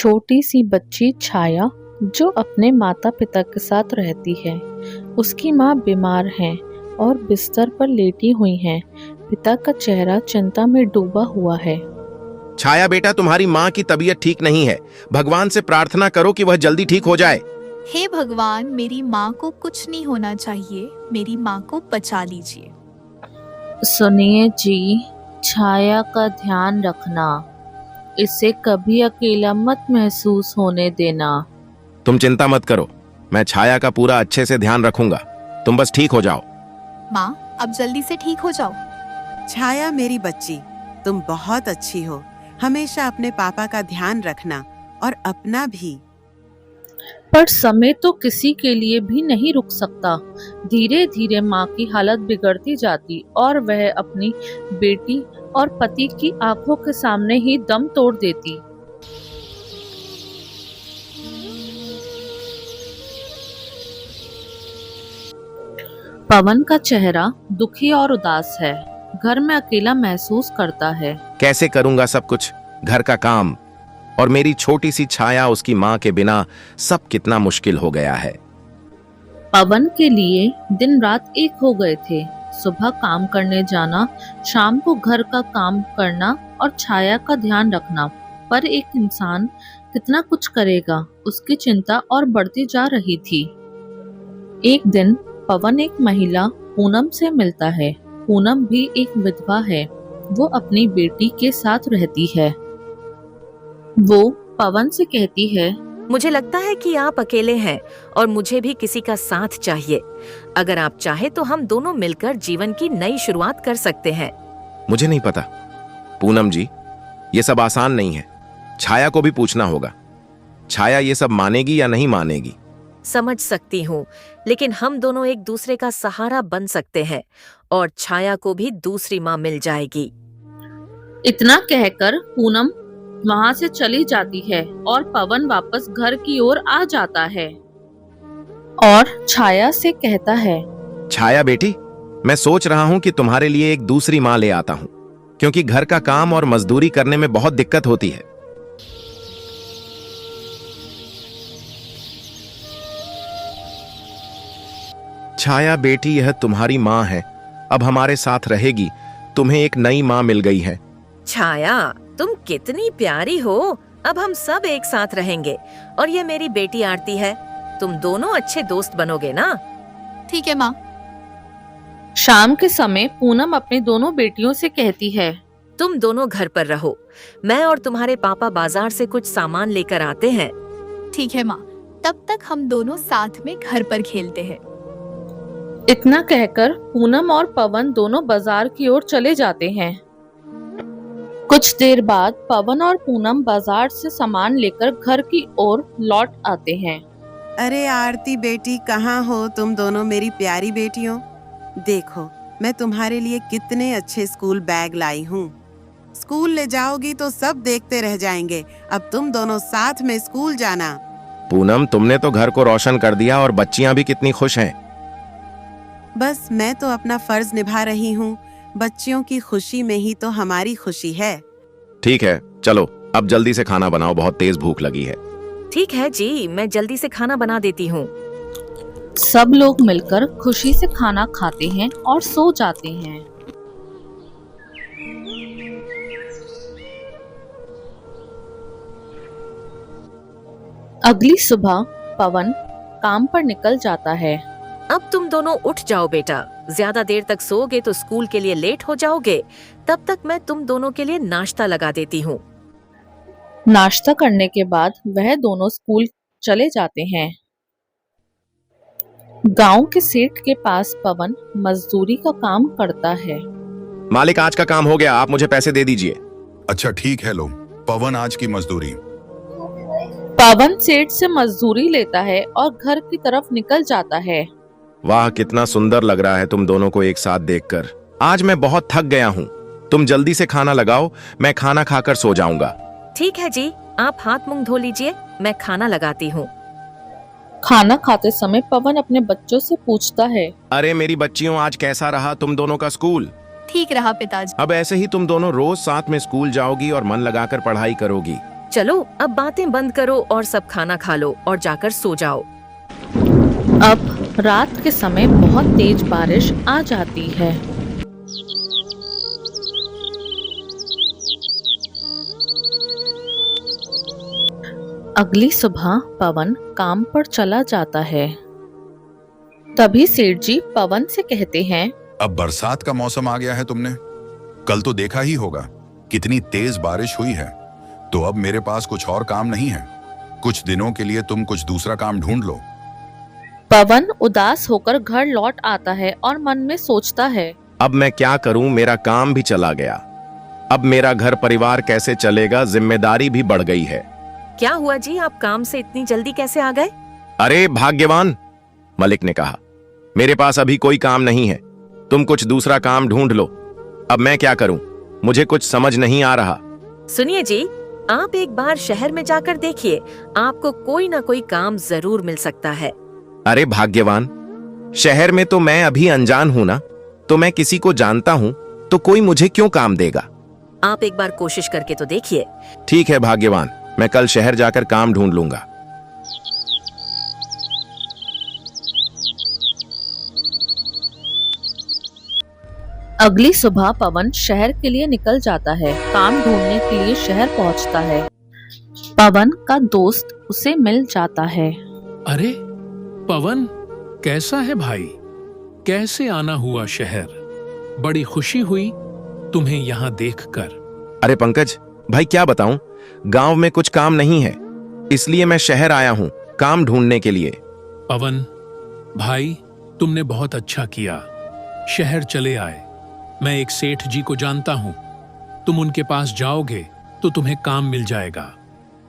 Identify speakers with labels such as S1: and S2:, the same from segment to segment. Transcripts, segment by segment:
S1: छोटी सी बच्ची छाया जो अपने माता पिता के साथ रहती है। उसकी माँ बीमार है और बिस्तर पर लेटी हुई है। पिता का चेहरा चिंता में डूबा हुआ है।
S2: छाया बेटा, तुम्हारी माँ की तबीयत ठीक नहीं है। भगवान से प्रार्थना करो कि वह जल्दी ठीक हो जाए।
S3: हे भगवान, मेरी माँ को कुछ नहीं होना चाहिए। मेरी माँ को बचा लीजिए।
S1: सुनिए जी, छाया का ध्यान रखना। इसे कभी अकेला मत महसूस होने देना।
S2: तुम चिंता मत करो, मैं छाया का पूरा अच्छे से ध्यान रखूंगा। तुम बस ठीक हो जाओ।
S3: माँ, अब जल्दी से ठीक हो जाओ।
S4: छाया मेरी बच्ची, तुम बहुत अच्छी हो। हमेशा अपने पापा का ध्यान रखना और अपना भी।
S1: पर समय तो किसी के लिए भी नहीं रुक सकता। धीरे धीरे माँ की हालत बिगड़ती जाती और वह अपनी बेटी और पति की आंखों के सामने ही दम तोड़ देती। पवन का चेहरा दुखी और उदास है। घर में अकेला महसूस करता है।
S2: कैसे करूंगा सब कुछ, घर का काम और मेरी छोटी सी छाया, उसकी माँ के बिना सब कितना मुश्किल हो गया है।
S1: पवन के लिए दिन रात एक हो गए थे। सुबह काम करने जाना, शाम को घर का काम करना और छाया का ध्यान रखना। पर एक इंसान कितना कुछ करेगा, उसकी चिंता और बढ़ती जा रही थी। एक दिन पवन एक महिला पूनम से मिलता है। पूनम भी एक विधवा है। वो अपनी बेटी के साथ रहती है। वो पवन से कहती है,
S5: मुझे लगता है कि आप अकेले हैं और मुझे भी किसी का साथ चाहिए। अगर आप चाहे तो हम दोनों मिलकर जीवन की नई शुरुआत कर सकते हैं।
S2: मुझे नहीं पता पूनम जी, ये सब आसान नहीं है। छाया को भी पूछना होगा। छाया ये सब मानेगी या नहीं मानेगी।
S5: समझ सकती हूँ, लेकिन हम दोनों एक दूसरे का सहारा बन सकते हैं और छाया को भी दूसरी माँ मिल जाएगी।
S1: इतना कहकर पूनम वहां से चली जाती है और पवन वापस घर की ओर आ जाता है और छाया से कहता है,
S2: छाया बेटी, मैं सोच रहा हूं कि तुम्हारे लिए एक दूसरी माँ ले आता हूं, क्योंकि घर का काम और मजदूरी करने में बहुत दिक्कत होती है। छाया बेटी, यह तुम्हारी माँ है, अब हमारे साथ रहेगी। तुम्हें एक नई माँ मिल गई है।
S5: छाया, तुम कितनी प्यारी हो। अब हम सब एक साथ रहेंगे। और ये मेरी बेटी आरती है। तुम दोनों अच्छे दोस्त बनोगे ना?
S3: ठीक है माँ।
S1: शाम के समय पूनम अपनी दोनों बेटियों से कहती है,
S5: तुम दोनों घर पर रहो। मैं और तुम्हारे पापा बाजार से कुछ सामान लेकर आते हैं।
S3: ठीक है माँ, तब तक हम दोनों साथ में घर पर खेलते हैं।
S1: इतना कहकर पूनम और पवन दोनों बाजार की ओर चले जाते हैं। कुछ देर बाद पवन और पूनम बाजार से सामान लेकर घर की ओर लौट आते हैं।
S4: अरे आरती बेटी, कहाँ हो तुम दोनों मेरी प्यारी बेटियों? देखो, मैं तुम्हारे लिए कितने अच्छे स्कूल बैग लाई हूँ। स्कूल ले जाओगी तो सब देखते रह जाएंगे। अब तुम दोनों साथ में स्कूल जाना।
S2: पूनम, तुमने तो घर को रोशन कर दिया और बच्चियां भी कितनी खुश हैं।
S4: बस मैं तो अपना फर्ज निभा रही हूँ। बच्चियों की खुशी में ही तो हमारी खुशी है।
S2: ठीक है, चलो अब जल्दी से खाना बनाओ, बहुत तेज भूख लगी है।
S5: ठीक है जी, मैं जल्दी से खाना बना देती हूँ।
S1: सब लोग मिलकर खुशी से खाना खाते हैं और सो जाते हैं। अगली सुबह पवन काम पर निकल जाता है।
S5: अब तुम दोनों उठ जाओ बेटा। ज्यादा देर तक सोओगे तो स्कूल के लिए लेट हो जाओगे। तब तक मैं तुम दोनों के लिए नाश्ता लगा देती हूँ।
S1: नाश्ता करने के बाद वह दोनों स्कूल चले जाते हैं। गांव के सेठ के पास पवन मजदूरी का काम करता है।
S2: मालिक, आज का काम हो गया, आप मुझे पैसे दे दीजिए।
S6: अच्छा ठीक है, लो पवन, आज की मजदूरी।
S1: पवन सेठ से मजदूरी लेता है और घर की तरफ निकल जाता है।
S2: वाह, कितना सुंदर लग रहा है तुम दोनों को एक साथ देखकर। आज मैं बहुत थक गया हूँ। तुम जल्दी से खाना लगाओ, मैं खाना खाकर सो जाऊंगा।
S5: ठीक है जी, आप हाथ मुंह धो लीजिए, मैं खाना लगाती हूँ।
S1: खाना खाते समय पवन अपने बच्चों से पूछता है,
S2: अरे मेरी बच्चियों, आज कैसा रहा तुम दोनों का स्कूल?
S3: ठीक रहा पिताजी।
S2: अब ऐसे ही तुम दोनों रोज साथ में स्कूल जाओगी और मन लगाकर पढ़ाई करोगी।
S5: चलो अब बातें बंद करो और सब खाना खा लो और जाकर सो जाओ।
S1: अब रात के समय बहुत तेज बारिश आ जाती है। अगली सुबह पवन काम पर चला जाता है। तभी सेठ जी पवन से कहते हैं,
S6: अब बरसात का मौसम आ गया है, तुमने कल तो देखा ही होगा कितनी तेज बारिश हुई है। तो अब मेरे पास कुछ और काम नहीं है। कुछ दिनों के लिए तुम कुछ दूसरा काम ढूंढ लो।
S1: पवन उदास होकर घर लौट आता है और मन में सोचता है,
S2: अब मैं क्या करूं, मेरा काम भी चला गया। अब मेरा घर परिवार कैसे चलेगा, जिम्मेदारी भी बढ़ गई है।
S5: क्या हुआ जी, आप काम से इतनी जल्दी कैसे आ गए?
S2: अरे भाग्यवान, मलिक ने कहा, मेरे पास अभी कोई काम नहीं है, तुम कुछ दूसरा काम ढूंढ लो। अब मैं क्या करूं, मुझे कुछ समझ नहीं आ रहा।
S5: सुनिए जी, आप एक बार शहर में जाकर देखिए, आपको कोई ना कोई काम जरूर मिल सकता है।
S2: अरे भाग्यवान, शहर में तो मैं अभी अनजान हूं ना, तो मैं किसी को जानता हूं तो कोई मुझे क्यों काम देगा।
S5: आप एक बार कोशिश करके तो देखिए।
S2: ठीक है भाग्यवान, मैं कल शहर जाकर काम ढूंढ लूंगा।
S1: अगली सुबह पवन शहर के लिए निकल जाता है। काम ढूंढने के लिए शहर पहुंचता है। पवन का दोस्त उसे मिल जाता है।
S7: अरे पवन, कैसा है भाई? कैसे आना हुआ शहर? बड़ी खुशी हुई तुम्हें यहाँ देखकर।
S2: अरे पंकज भाई, क्या बताऊं, गांव में कुछ काम नहीं है, इसलिए मैं शहर आया हूं काम ढूंढने के लिए।
S7: पवन भाई, तुमने बहुत अच्छा किया, शहर चले आए। मैं एक सेठ जी को जानता हूं, तुम उनके पास जाओगे तो तुम्हें काम मिल जाएगा।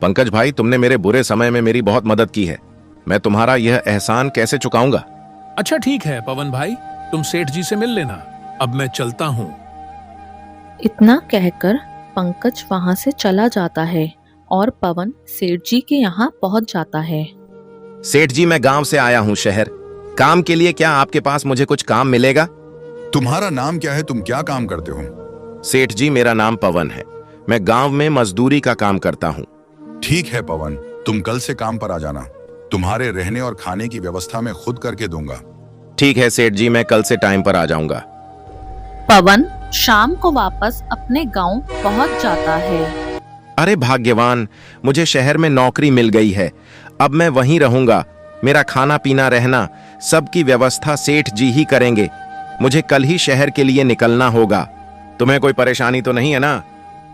S2: पंकज भाई, तुमने मेरे बुरे समय में मेरी बहुत मदद की है, मैं तुम्हारा यह एहसान कैसे चुकाऊंगा।
S7: अच्छा ठीक है पवन भाई, तुम सेठ जी से मिल लेना, अब मैं चलता हूं।
S1: इतना कहकर पंकज वहां से चला जाता है और पवन सेठ जी के यहाँ पहुंच जाता है।
S2: सेठ जी, मैं गांव से आया हूं शहर काम के लिए, क्या आपके पास मुझे कुछ काम मिलेगा?
S6: तुम्हारा नाम क्या है, तुम क्या काम करते हो?
S2: सेठ जी, मेरा नाम पवन है, मैं गांव में मजदूरी का काम करता हूं।
S6: ठीक है पवन, तुम कल से काम पर आ जाना। तुम्हारे रहने और खाने की व्यवस्था मैं खुद करके दूंगा।
S2: ठीक है सेठ जी, मैं कल से टाइम पर आ जाऊंगा।
S1: पवन शाम को वापस अपने गांव पहुंच जाता है।
S2: अरे भाग्यवान, मुझे शहर में नौकरी मिल गई है, अब मैं वहीं रहूंगा। मेरा खाना पीना रहना सबकी व्यवस्था सेठ जी ही करेंगे। मुझे कल ही शहर के लिए निकलना होगा। तुम्हें कोई परेशानी तो नहीं है ना?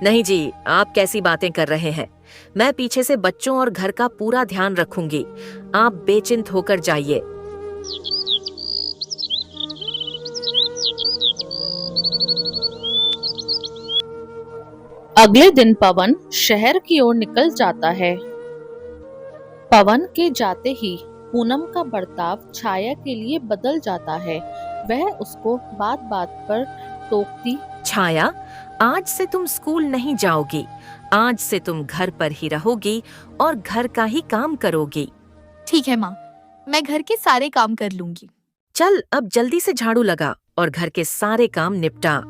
S5: नहीं जी, आप कैसी बातें कर रहे हैं? मैं पीछे से बच्चों और घर का पूरा ध्यान रखूंगी, आप बेचिंत होकर जाइए।
S1: अगले दिन पवन शहर की ओर निकल जाता है। पवन के जाते ही पूनम का बर्ताव छाया के लिए बदल जाता है। वह उसको बात बात पर टोकती,
S5: छाया, आज से तुम स्कूल नहीं जाओगी, आज से तुम घर पर ही रहोगी और घर का ही काम करोगी।
S3: ठीक है माँ, मैं घर के सारे काम कर लूंगी।
S5: चल अब जल्दी से झाड़ू लगा और घर के सारे काम निपटा।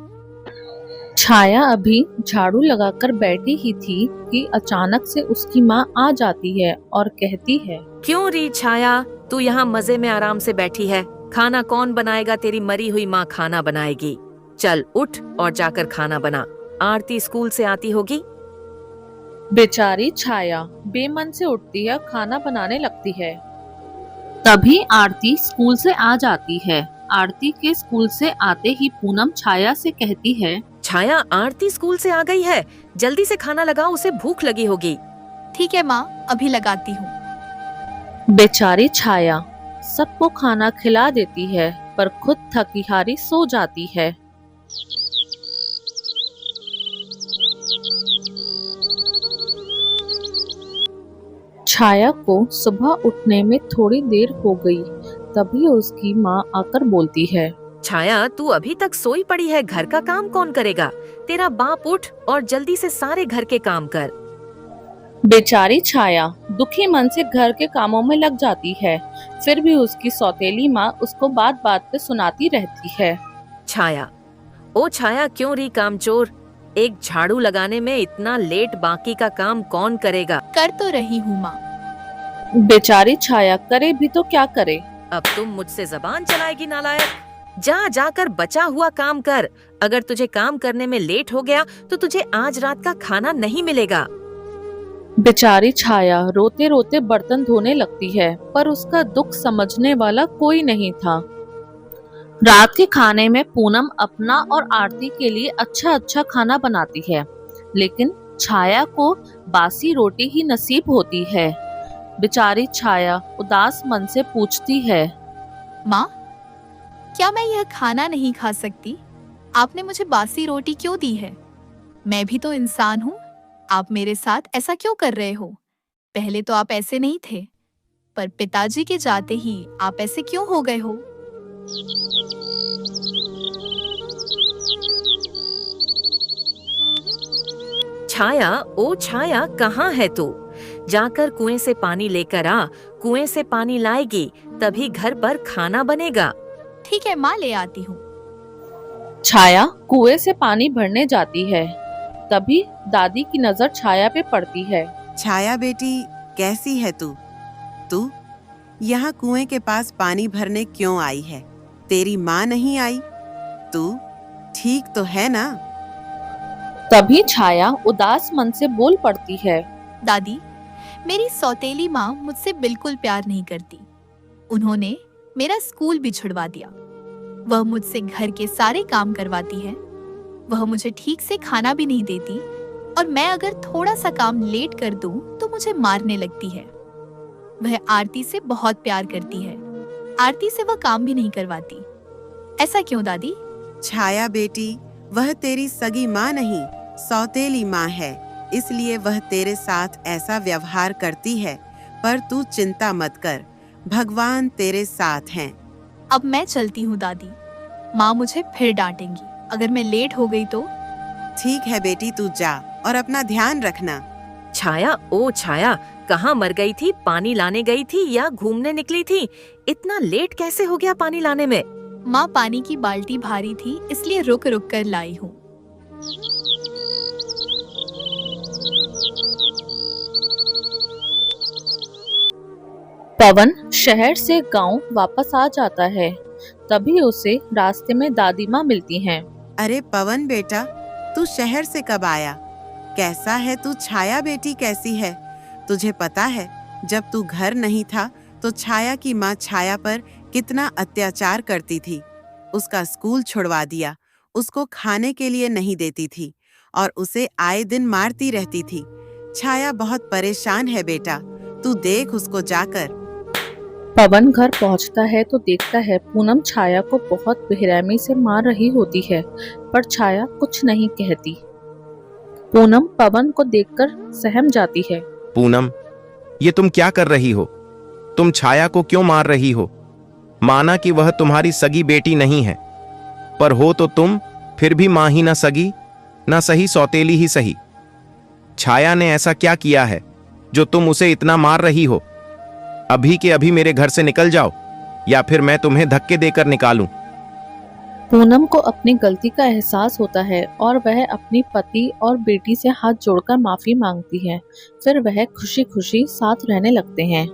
S1: छाया अभी झाड़ू लगाकर बैठी ही थी कि अचानक से उसकी माँ आ जाती है और कहती है,
S5: क्यों री छाया, तू यहाँ मजे में आराम से बैठी है? खाना कौन बनाएगा? तेरी मरी हुई माँ खाना बनाएगी। चल उठ और जाकर खाना बना, आरती स्कूल से आती होगी।
S1: बेचारी छाया बेमन से उठती है, खाना बनाने लगती है। तभी आरती स्कूल से आ जाती है। आरती के स्कूल से आते ही पूनम छाया से कहती है,
S5: छाया, आरती स्कूल से आ गई है, जल्दी से खाना लगाओ, उसे भूख लगी होगी।
S3: ठीक है माँ, अभी लगाती हूँ।
S1: बेचारी छाया सबको खाना खिला देती है पर खुद थकी हारी सो जाती है। छाया को सुबह उठने में थोड़ी देर हो गई, तभी उसकी माँ आकर बोलती है,
S5: छाया, तू अभी तक सोई पड़ी है, घर का काम कौन करेगा? तेरा बाप उठ और जल्दी से सारे घर के काम कर।
S1: बेचारी छाया दुखी मन से घर के कामों में लग जाती है, फिर भी उसकी सौतेली माँ उसको बात बात पे सुनाती रहती है।
S5: छाया, ओ छाया, क्यों री कामचोर, एक झाड़ू लगाने में इतना लेट बाकी का काम कौन करेगा?
S3: कर तो रही हूँ माँ।
S1: बेचारी छाया करे भी तो क्या करे।
S5: अब तुम मुझसे जबान चलाएगी नालायक? जा जाकर बचा हुआ काम कर। अगर तुझे काम करने में लेट हो गया तो तुझे आज रात का खाना नहीं मिलेगा।
S1: बेचारी छाया रोते रोते बर्तन धोने लगती है, पर उसका दुख समझने वाला कोई नहीं था। रात के खाने में पूनम अपना और आरती के लिए अच्छा अच्छा खाना बनाती है, लेकिन छाया को बासी रोटी ही नसीब होती है। बेचारी छाया उदास मन से पूछती है,
S3: माँ, क्या मैं यह खाना नहीं खा सकती? आपने मुझे बासी रोटी क्यों दी है? मैं भी तो इंसान हूँ। आप मेरे साथ ऐसा क्यों कर रहे हो? पहले तो आप ऐसे नहीं थे, पर पिताजी के जाते ही आप ऐसे क्यों हो गए हो?
S5: छाया, ओ छाया, कहाँ है तू? जाकर कुएं से पानी लेकर आ। कुएं से पानी लाएगी तभी घर पर खाना बनेगा।
S3: ठीक है माँ, ले आती हूँ।
S1: छाया कुएं से पानी भरने जाती है, तभी दादी की नजर छाया पे पड़ती है।
S4: छाया बेटी, कैसी है तू? तू यहाँ कुएं के पास पानी भरने क्यों आई है? तेरी माँ नहीं आई? तू ठीक तो है ना?
S1: तभी छाया उदास मन से बोल पड़ती है,
S3: दादी, मेरी सौतेली माँ मुझसे बिल्कुल प्यार नहीं करती। उन्होंने मेरा स्कूल भी छुड़वा दिया। वह मुझसे घर के सारे काम करवाती है। वह मुझे ठीक से खाना भी नहीं देती, और मैं अगर थोड़ा सा काम लेट कर दूं तो मुझे मारने लगती है। वह आरती से बहुत प्यार करती है। आरती से वह काम भी नहीं करवाती। ऐसा क्यों दादी?
S4: छाया बेटी, वह तेरी सगी माँ नहीं, सौतेली माँ है, इसलिए वह तेरे साथ ऐसा व्यवहार करती है। पर तू चिंता मत कर, भगवान तेरे साथ हैं।
S3: अब मैं चलती हूँ दादी। माँ मुझे फिर डांटेंगी अगर मैं लेट हो गई तो।
S4: ठीक है बेटी, तू जा और अपना ध्यान रखना।
S5: छाया, ओ छाया, कहाँ मर गई थी? पानी लाने गई थी या घूमने निकली थी? इतना लेट कैसे हो गया पानी लाने में?
S3: माँ, पानी की बाल्टी भारी थी, इसलिए रुक रुक कर लाई हूँ।
S1: पवन शहर से गांव वापस आ जाता है, तभी उसे रास्ते में दादी माँ मिलती हैं।
S4: अरे पवन बेटा, तू शहर से कब आया? कैसा है तू? छाया बेटी कैसी है? तुझे पता है, जब तू घर नहीं था तो छाया की माँ छाया पर कितना अत्याचार करती थी। उसका स्कूल छुड़वा दिया, उसको खाने के लिए नहीं देती थी और उसे आए दिन मारती रहती थी। छाया बहुत परेशान है बेटा, तू देख उसको जाकर।
S1: पवन घर पहुंचता है तो देखता है पूनम छाया को बहुत बेरहमी से मार रही होती है, पर छाया कुछ नहीं कहती। पूनम पवन को देखकर सहम जाती है।
S2: पूनम, ये तुम क्या कर रही हो? तुम छाया को क्यों मार रही हो? माना कि वह तुम्हारी सगी बेटी नहीं है, पर हो तो तुम फिर भी मां ही ना सगी, ना सही सौतेली ही सही। छाया ने ऐसा क्या किया है जो तुम उसे इतना मार रही हो? अभी के अभी मेरे घर से निकल जाओ, या फिर मैं तुम्हें धक्के देकर निकालूं।
S1: पूनम को अपनी गलती का एहसास होता है और वह अपनी पति और बेटी से हाथ जोड़कर माफी मांगती है। फिर वह खुशी खुशी साथ रहने लगते हैं।